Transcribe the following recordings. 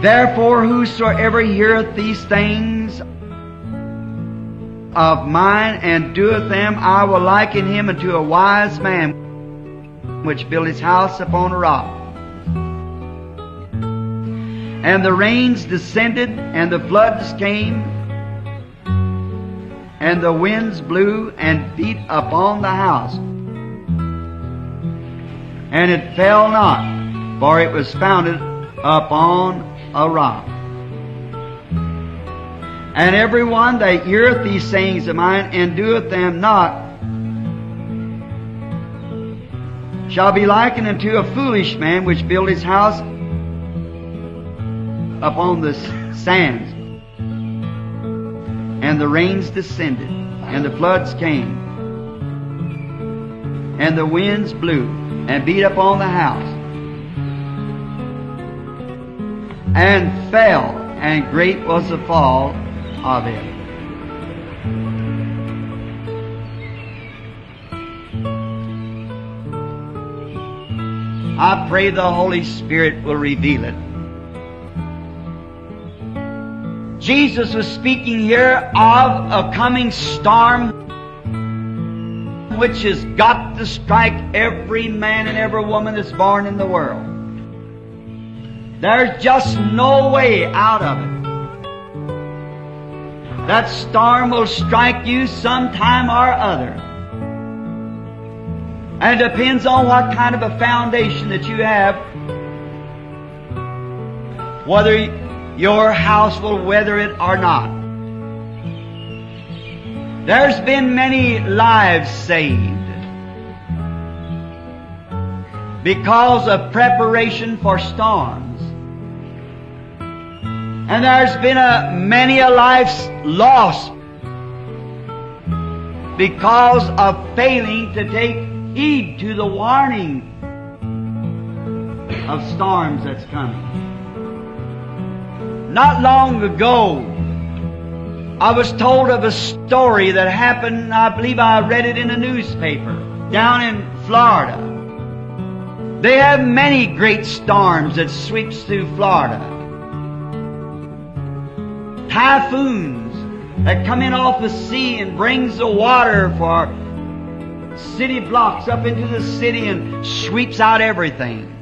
Therefore whosoever heareth these things of mine and doeth them, I will liken him unto a wise man which built his house upon a rock. And the rains descended, and the floods came, and the winds blew and beat upon the house. And it fell not, for it was founded upon a rock. And every one that heareth these sayings of mine and doeth them not shall be likened unto a foolish man which built his house upon the sands. And the rains descended, and the floods came, and the winds blew and beat upon the house, and fell, and great was the fall of it. I pray the Holy Spirit will reveal it. Jesus was speaking here of a coming storm which has got to strike every man and every woman that's born in the world. There's just no way out of it. That storm will strike you sometime or other. And it depends on what kind of a foundation that you have, whether your house will weather it or not. There's been many lives saved because of preparation for storms. And there's been many a life lost because of failing to take heed to the warning of storms that's coming. Not long ago, I was told of a story that happened, I believe I read it in a newspaper, down in Florida. They have many great storms that sweeps through Florida. Typhoons that come in off the sea and brings the water for city blocks up into the city and sweeps out everything.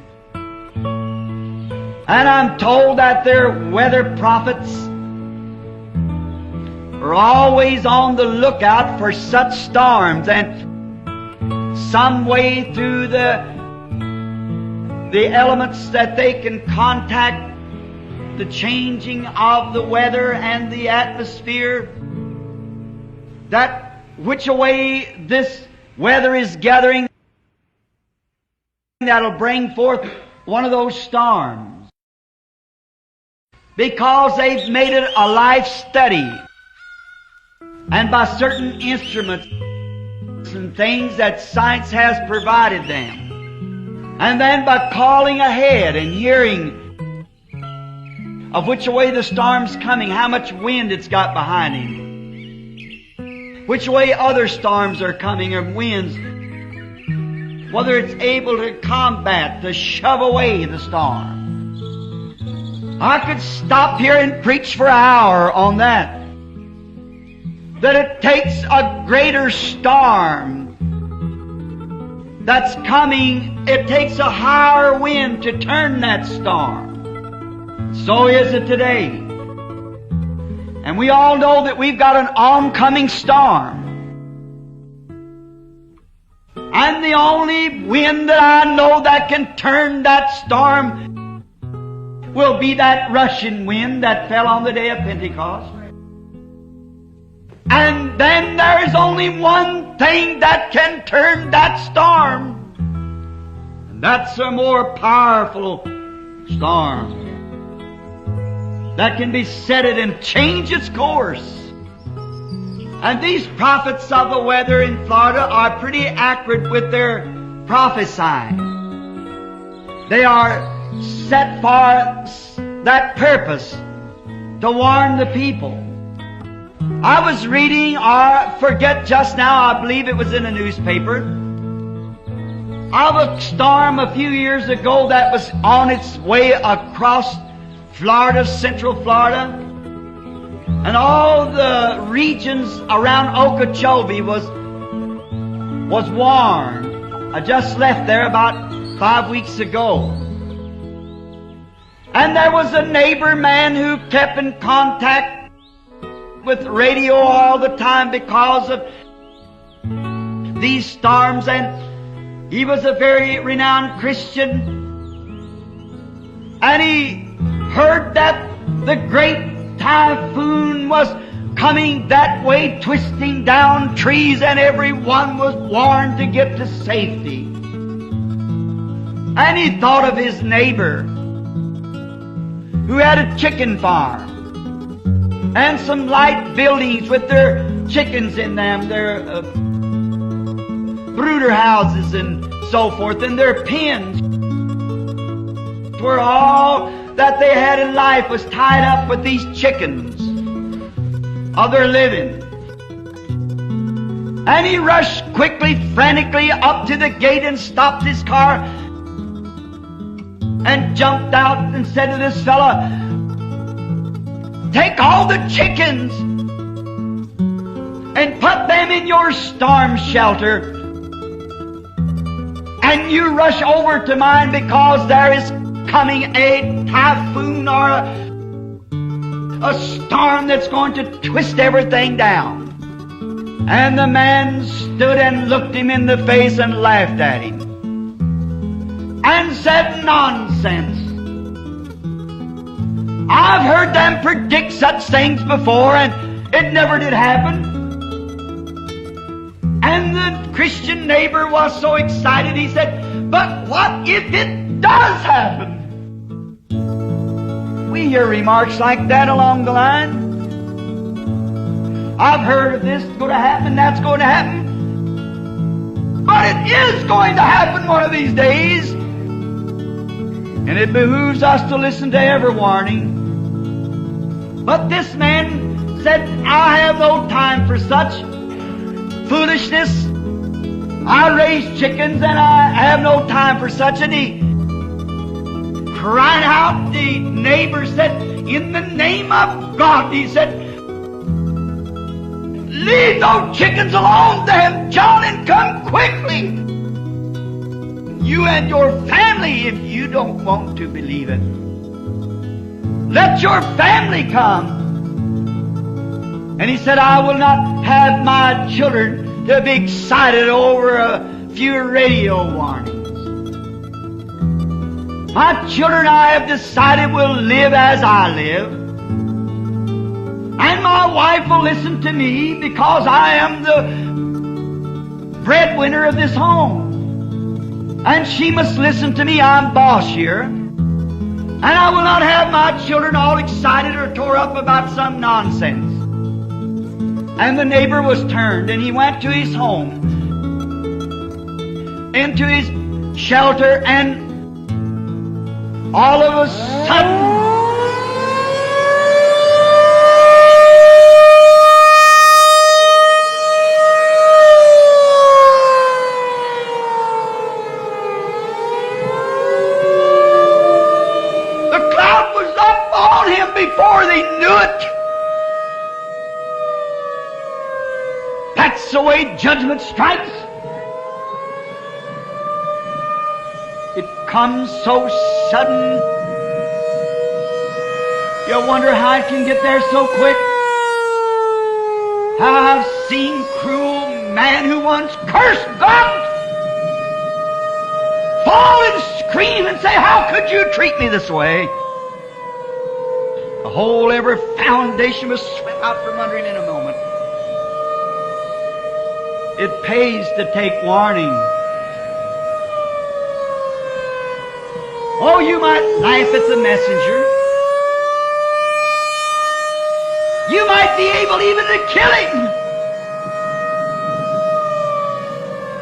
And I'm told that their weather prophets are always on the lookout for such storms, and some way through the elements that they can contact the changing of the weather and the atmosphere, that which way this weather is gathering, that'll bring forth one of those storms. Because they've made it a life study, and by certain instruments and things that science has provided them, and then by calling ahead and hearing of which way the storm's coming, how much wind it's got behind him, which way other storms are coming or winds, whether it's able to combat, to shove away the storm. I could stop here and preach for an hour on that. That it takes a greater storm that's coming, it takes a higher wind to turn that storm. So is it today. And we all know that we've got an oncoming storm. And the only wind that I know that can turn that storm will be that rushing wind that fell on the day of Pentecost. And then there's only one thing that can turn that storm. And that's a more powerful storm that can beset it and change its course. And these prophets of the weather in Florida are pretty accurate with their prophesying. They are set for that purpose, to warn the people. I was reading, or forget just now, I believe it was in a newspaper, of a storm a few years ago that was on its way across Florida, Central Florida, and all the regions around Okeechobee was warned. I just left there about 5 weeks ago. And there was a neighbor man who kept in contact with radio all the time because of these storms, and he was a very renowned Christian. And he heard that the great typhoon was coming that way, twisting down trees, and everyone was warned to get to safety. And he thought of his neighbor who had a chicken farm and some light buildings with their chickens in them, their brooder houses and so forth, and their pens, where all that they had in life was tied up with these chickens of their living. And he rushed quickly, frantically up to the gate and stopped his car and jumped out and said to this fella, "Take all the chickens and put them in your storm shelter, and you rush over to mine, because there is coming a typhoon or a storm that's going to twist everything down." And the man stood and looked him in the face and laughed at him and said, "Nonsense. I've heard them predict such things before, and it never did happen." And the Christian neighbor was so excited, he said, "But what if it does happen?" We hear remarks like that along the line. I've heard of this going to happen, that's going to happen. But it is going to happen one of these days. And it behooves us to listen to every warning. But this man said, "I have no time for such foolishness. I raise chickens and I have no time for such." And he cried out. The neighbor said, "In the name of God," he said, "leave those chickens alone, them, John, and come quickly. You and your family, if you don't want to believe it. Let your family come." And he said, "I will not have my children to be excited over a few radio warnings. My children, I have decided, will live as I live. And my wife will listen to me, because I am the breadwinner of this home. And she must listen to me. I'm boss here. And I will not have my children all excited or tore up about some nonsense." And the neighbor was turned, and he went to his home, into his shelter, and all of a sudden, the cloud was up on him before they knew it. That's the way judgment strikes. It comes so sudden. You wonder how it can get there so quick. I've seen cruel man who once cursed God fall and scream and say, "How could you treat me this way?" The whole, every foundation was swept out from under him in a moment. It pays to take warning. Oh, you might laugh at the messenger. You might be able even to kill him.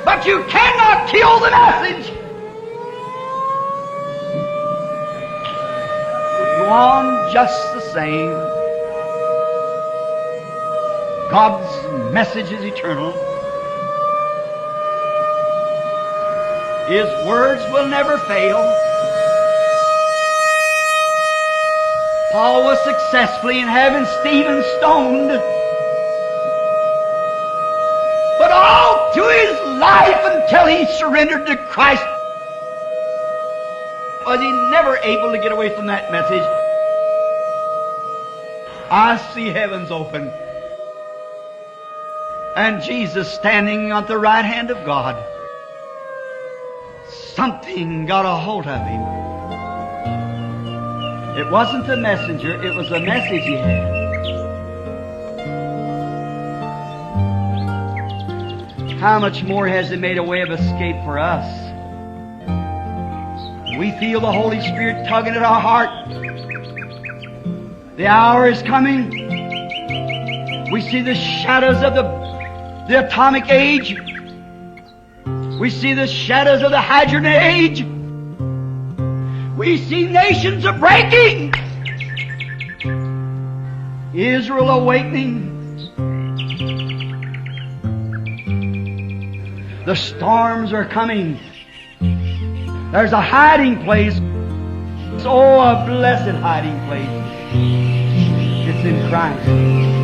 But you cannot kill the message. Go on just the same. God's message is eternal. His words will never fail. Paul was successfully in having Stephen stoned. But all through his life until he surrendered to Christ was he never able to get away from that message. I see heavens open and Jesus standing at the right hand of God. Something got a hold of him. It wasn't the messenger, it was the message he had. How much more has He made a way of escape for us? We feel the Holy Spirit tugging at our heart. The hour is coming. We see the shadows of the atomic age. We see the shadows of the Hadron age. We see nations are breaking. Israel awakening. The storms are coming. There's a hiding place. Oh, a blessed hiding place. It's in Christ.